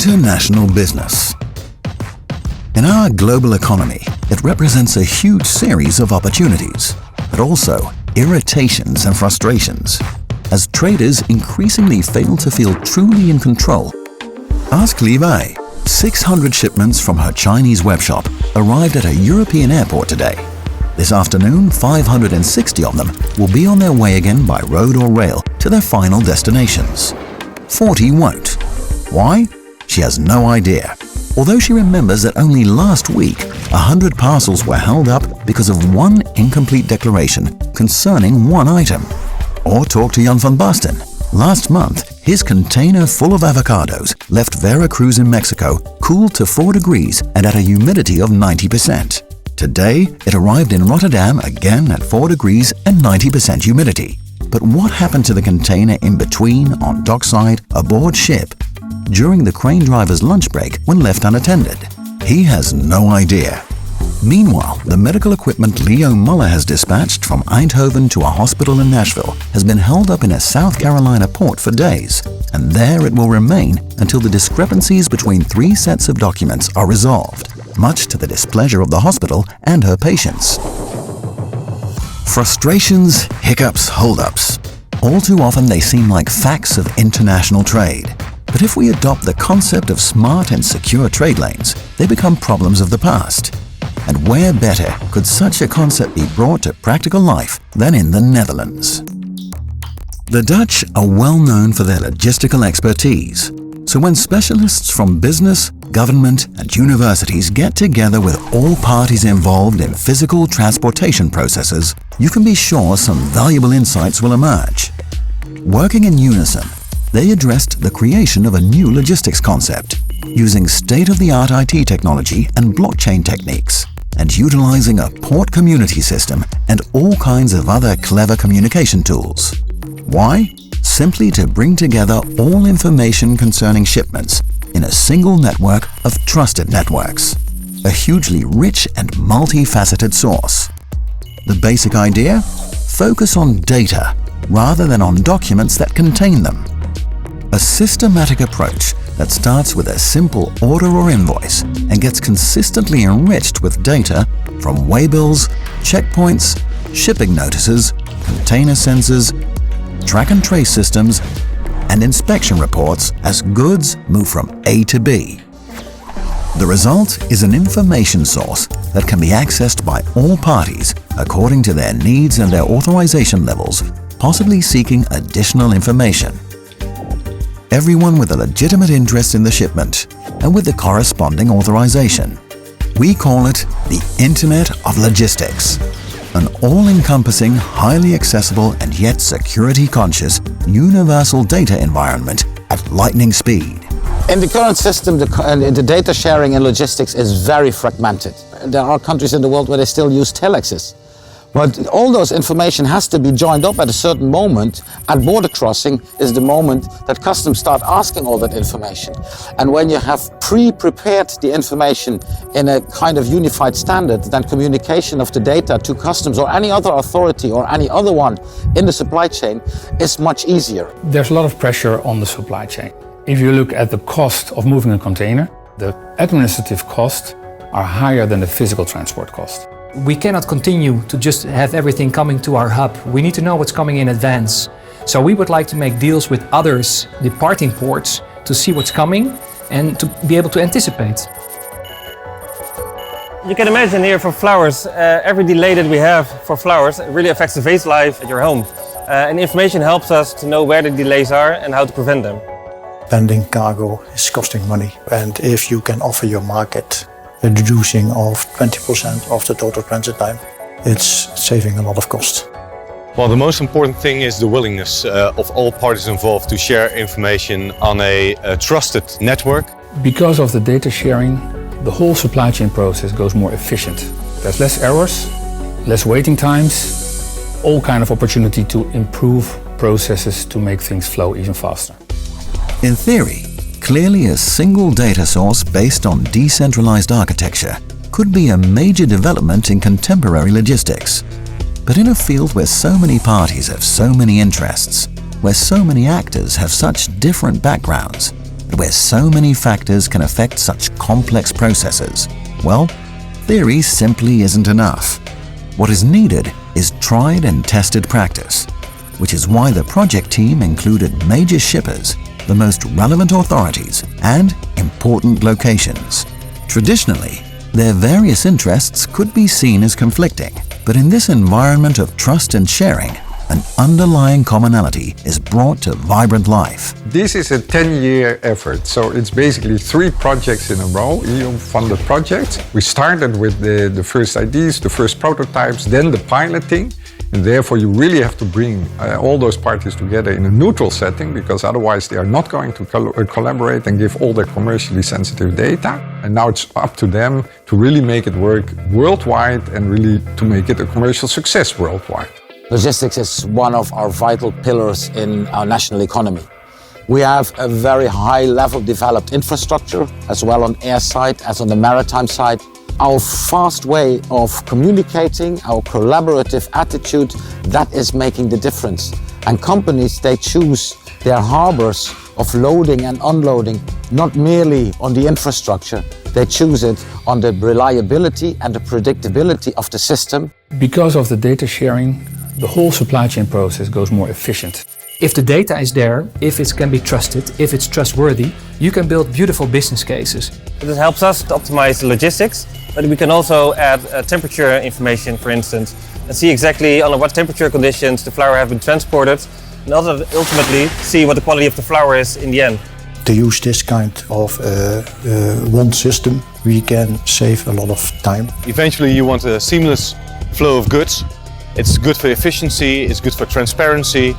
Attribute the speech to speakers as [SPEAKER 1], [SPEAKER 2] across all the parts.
[SPEAKER 1] International business. In our global economy, it represents a huge series of opportunities, but also irritations and frustrations, as traders increasingly fail to feel truly in control. Ask Levi. 600 shipments from her Chinese webshop arrived at a European airport today. This afternoon, 560 of them will be on their way again by road or rail to their final destinations. 40 won't. Why? She has no idea. Although she remembers that only last week, 100 parcels were held up because of one incomplete declaration concerning one item. Or talk to Jan van Basten. Last month, his container full of avocados left Veracruz in Mexico cooled to 4 degrees and at a humidity of 90%. Today, it arrived in Rotterdam again at 4 degrees and 90% humidity. But what happened to the container in between, on dockside, aboard ship, during the crane driver's lunch break when left unattended? He has no idea. Meanwhile, the medical equipment Leo Muller has dispatched from Eindhoven to a hospital in Nashville has been held up in a South Carolina port for days, and there it will remain until the discrepancies between 3 sets of documents are resolved, much to the displeasure of the hospital and her patients. Frustrations, hiccups, holdups. All too often they seem like facts of international trade. But if we adopt the concept of smart and secure trade lanes, they become problems of the past. And where better could such a concept be brought to practical life than in the Netherlands? The Dutch are well known for their logistical expertise. So when specialists from business, government and universities get together with all parties involved in physical transportation processes, you can be sure some valuable insights will emerge. Working in unison, they addressed the creation of a new logistics concept, using state-of-the-art IT technology and blockchain techniques, and utilizing a port community system and all kinds of other clever communication tools. Why? Simply to bring together all information concerning shipments in a single network of trusted networks, a hugely rich and multifaceted source. The basic idea? Focus on data rather than on documents that contain them. A systematic approach that starts with a simple order or invoice and gets consistently enriched with data from waybills, checkpoints, shipping notices, container sensors, track and trace systems, and inspection reports as goods move from A to B. The result is an information source that can be accessed by all parties according to their needs and their authorization levels, possibly seeking additional information. Everyone with a legitimate interest in the shipment and with the corresponding authorization. We call it the Internet of Logistics, an all-encompassing, highly accessible and yet security-conscious universal data environment at lightning speed.
[SPEAKER 2] In the current system, the data sharing in logistics is very fragmented. There are countries in the world where they still use telexes. But all those information has to be joined up at a certain moment. At border crossing is the moment that customs start asking all that information. And when you have pre-prepared the information in a kind of unified standard, then communication of the data to customs or any other authority or any other one in the supply chain is much easier.
[SPEAKER 3] There's a lot of pressure on the supply chain. If you look at the cost of moving a container, the administrative costs are higher than the physical transport cost.
[SPEAKER 4] We cannot continue to just have everything coming to our hub. We need to know what's coming in advance. So we would like to make deals with others, departing ports, to see what's coming and to be able to anticipate.
[SPEAKER 5] You can imagine here for flowers, every delay that we have for flowers really affects the vase life at your home. And information helps us to know where the delays are and how to prevent them.
[SPEAKER 6] Pending cargo is costing money, and if you can offer your market a reducing of 20% of the total transit time, it's saving a lot of cost.
[SPEAKER 7] Well, the most important thing is the willingness of all parties involved to share information on a trusted network.
[SPEAKER 3] Because of the data sharing, the whole supply chain process goes more efficient. There's less errors, less waiting times, all kind of opportunity to improve processes to make things flow even faster.
[SPEAKER 1] In theory, clearly a single data source based on decentralized architecture could be a major development in contemporary logistics. But in a field where so many parties have so many interests, where so many actors have such different backgrounds, but where so many factors can affect such complex processes, well, theory simply isn't enough. What is needed is tried and tested practice, which is why the project team included major shippers, the most relevant authorities, and important locations. Traditionally, their various interests could be seen as conflicting, but in this environment of trust and sharing, an underlying commonality is brought to vibrant life.
[SPEAKER 8] This is a 10-year effort, so it's basically 3 projects in a row, EU-funded projects. We started with the first ideas, the first prototypes, then the piloting, and therefore you really have to bring all those parties together in a neutral setting, because otherwise they are not going to collaborate and give all their commercially sensitive data. And now it's up to them to really make it work worldwide and really to make it a commercial success worldwide.
[SPEAKER 2] Logistics is one of our vital pillars in our national economy. We have a very high-level developed infrastructure, as well on air side as on the maritime side. Our fast way of communicating, our collaborative attitude, that is making the difference. And companies, they choose their harbors of loading and unloading not merely on the infrastructure, they choose it on the reliability and the predictability of the system.
[SPEAKER 3] Because of the data sharing, the whole supply chain process goes more efficient.
[SPEAKER 4] If the data is there, if it can be trusted, if it's trustworthy, you can build beautiful business cases.
[SPEAKER 5] This helps us to optimize the logistics, but we can also add temperature information, for instance, and see exactly under what temperature conditions the flower have been transported, and also ultimately see what the quality of the flower is in the end.
[SPEAKER 6] To use this kind of one system, we can save a lot of time.
[SPEAKER 7] Eventually you want a seamless flow of goods. It's good for efficiency, it's good for transparency.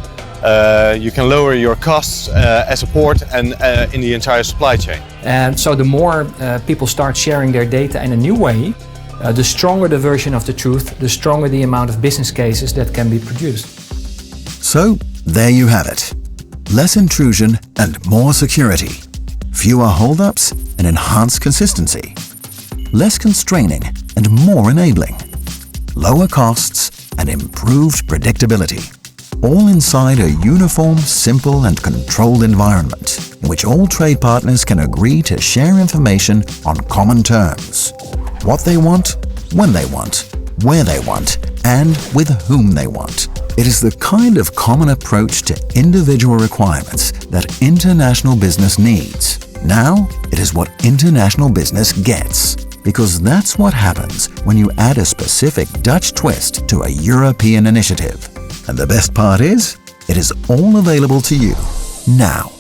[SPEAKER 7] You can lower your costs as a port and in the entire supply chain.
[SPEAKER 4] And so the more people start sharing their data in a new way, the stronger the version of the truth, the stronger the amount of business cases that can be produced.
[SPEAKER 1] So, there you have it. Less intrusion and more security. Fewer holdups and enhanced consistency. Less constraining and more enabling. Lower costs and improved predictability. All inside a uniform, simple and controlled environment in which all trade partners can agree to share information on common terms. What they want, when they want, where they want, and with whom they want. It is the kind of common approach to individual requirements that international business needs. Now, it is what international business gets. Because that's what happens when you add a specific Dutch twist to a European initiative. And the best part is, it is all available to you now.